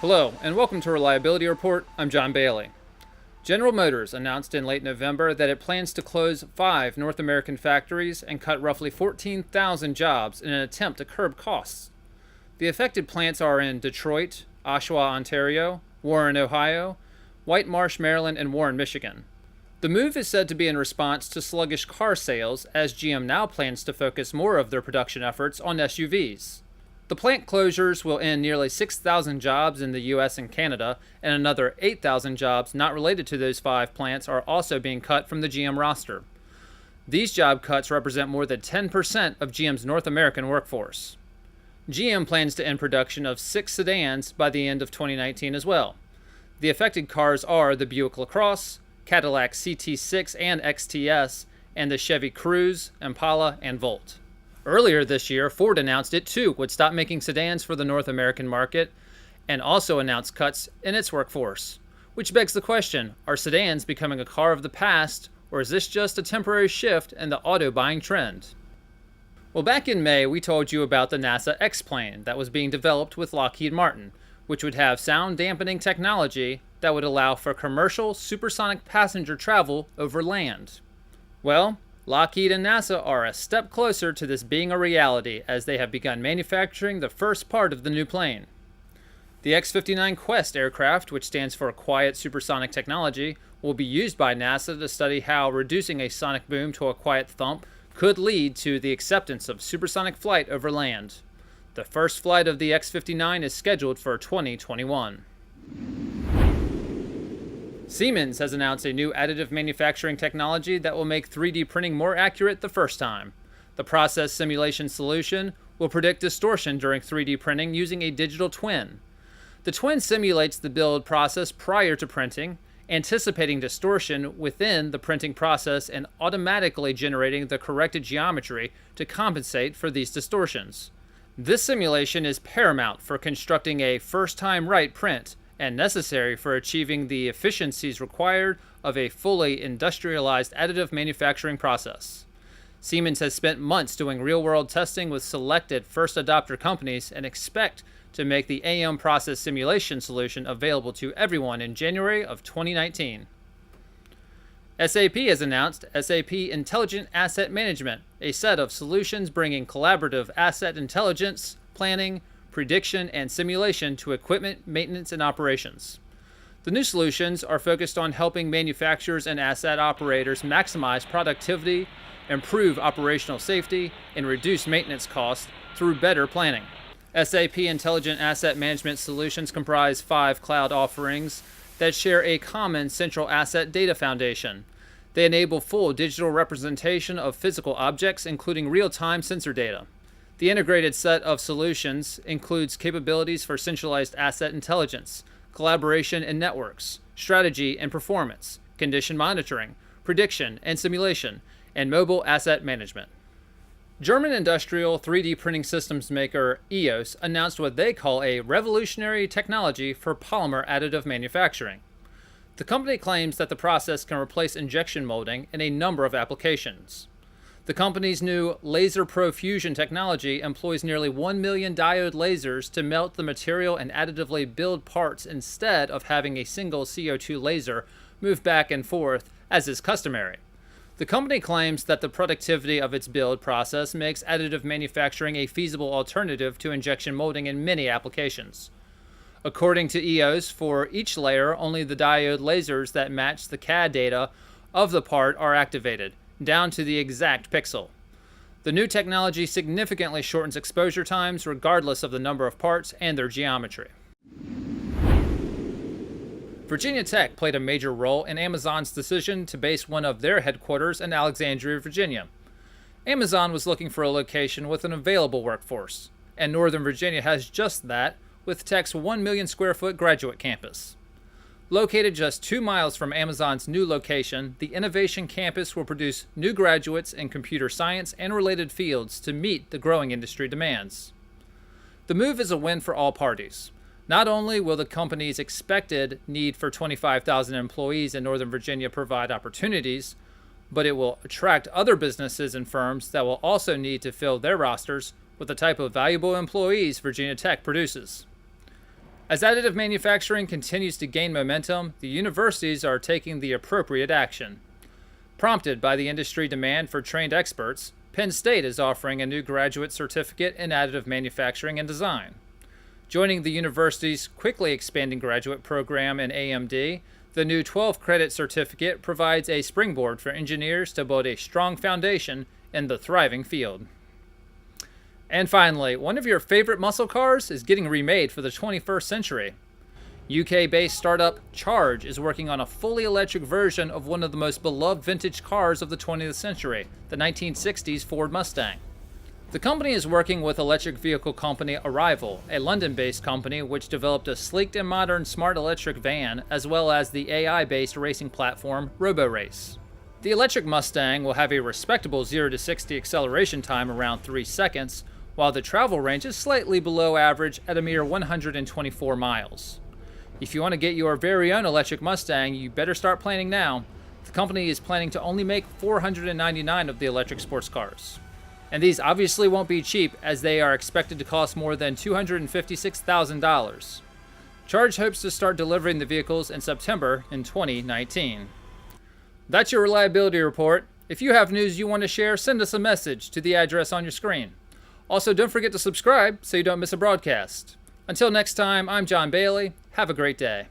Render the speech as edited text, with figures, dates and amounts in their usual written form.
Hello, and welcome to Reliability Report. I'm John Bailey. General Motors announced in late November that it plans to close 5 North American factories and cut roughly 14,000 jobs in an attempt to curb costs. The affected plants are in Detroit, Oshawa, Ontario, Warren, Ohio, White Marsh, Maryland, and Warren, Michigan. The move is said to be in response to sluggish car sales, as GM now plans to focus more of their production efforts on SUVs. The plant closures will end nearly 6,000 jobs in the US and Canada, and another 8,000 jobs not related to those 5 plants are also being cut from the GM roster. These job cuts represent more than 10% of GM's North American workforce. GM plans to end production of 6 sedans by the end of 2019 as well. The affected cars are the Buick LaCrosse, Cadillac CT6 and XTS, and the Chevy Cruze, Impala, and Volt. Earlier this year, Ford announced it too would stop making sedans for the North American market and also announced cuts in its workforce. Which begs the question, are sedans becoming a car of the past, or is this just a temporary shift in the auto buying trend? Well, back in May, we told you about the NASA X-plane that was being developed with Lockheed Martin, which would have sound dampening technology that would allow for commercial supersonic passenger travel over land. Well, Lockheed and NASA are a step closer to this being a reality, as they have begun manufacturing the first part of the new plane. The X-59 Quest aircraft, which stands for Quiet Supersonic Technology, will be used by NASA to study how reducing a sonic boom to a quiet thump could lead to the acceptance of supersonic flight over land. The first flight of the X-59 is scheduled for 2021. Siemens has announced a new additive manufacturing technology that will make 3D printing more accurate the first time. The process simulation solution will predict distortion during 3D printing using a digital twin. The twin simulates the build process prior to printing, anticipating distortion within the printing process and automatically generating the corrected geometry to compensate for these distortions. This simulation is paramount for constructing a first-time right print, and necessary for achieving the efficiencies required of a fully industrialized additive manufacturing process. Siemens has spent months doing real-world testing with selected first adopter companies and expect to make the AM process simulation solution available to everyone in January of 2019. SAP has announced SAP Intelligent Asset Management, a set of solutions bringing collaborative asset intelligence, planning, prediction, and simulation to equipment, maintenance, and operations. The new solutions are focused on helping manufacturers and asset operators maximize productivity, improve operational safety, and reduce maintenance costs through better planning. SAP Intelligent Asset Management solutions comprise 5 cloud offerings that share a common central asset data foundation. They enable full digital representation of physical objects, including real-time sensor data. The integrated set of solutions includes capabilities for centralized asset intelligence, collaboration and networks, strategy and performance, condition monitoring, prediction and simulation, and mobile asset management. German industrial 3D printing systems maker EOS announced what they call a revolutionary technology for polymer additive manufacturing. The company claims that the process can replace injection molding in a number of applications. The company's new Laser Pro Fusion technology employs nearly 1 million diode lasers to melt the material and additively build parts instead of having a single CO2 laser move back and forth, as is customary. The company claims that the productivity of its build process makes additive manufacturing a feasible alternative to injection molding in many applications. According to EOS, for each layer, only the diode lasers that match the CAD data of the part are activated, down to the exact pixel. The new technology significantly shortens exposure times regardless of the number of parts and their geometry. Virginia Tech played a major role in Amazon's decision to base one of their headquarters in Alexandria, Virginia. Amazon was looking for a location with an available workforce, and Northern Virginia has just that with Tech's 1 million square foot graduate campus. Located just 2 miles from Amazon's new location, the Innovation Campus will produce new graduates in computer science and related fields to meet the growing industry demands. The move is a win for all parties. Not only will the company's expected need for 25,000 employees in Northern Virginia provide opportunities, but it will attract other businesses and firms that will also need to fill their rosters with the type of valuable employees Virginia Tech produces. As additive manufacturing continues to gain momentum, the universities are taking the appropriate action. Prompted by the industry demand for trained experts, Penn State is offering a new graduate certificate in additive manufacturing and design. Joining the university's quickly expanding graduate program in AMD, the new 12-credit certificate provides a springboard for engineers to build a strong foundation in the thriving field. And finally, one of your favorite muscle cars is getting remade for the 21st century. UK-based startup Charge is working on a fully electric version of one of the most beloved vintage cars of the 20th century, the 1960s Ford Mustang. The company is working with electric vehicle company Arrival, a London-based company which developed a sleek and modern smart electric van, as well as the AI-based racing platform RoboRace. The electric Mustang will have a respectable 0 to 60 acceleration time around 3 seconds, while the travel range is slightly below average at a mere 124 miles. If you want to get your very own electric Mustang, you better start planning now. The company is planning to only make 499 of the electric sports cars. And these obviously won't be cheap, as they are expected to cost more than $256,000. Charge hopes to start delivering the vehicles in September in 2019. That's your reliability report. If you have news you want to share, send us a message to the address on your screen. Also, don't forget to subscribe so you don't miss a broadcast. Until next time, I'm John Bailey. Have a great day.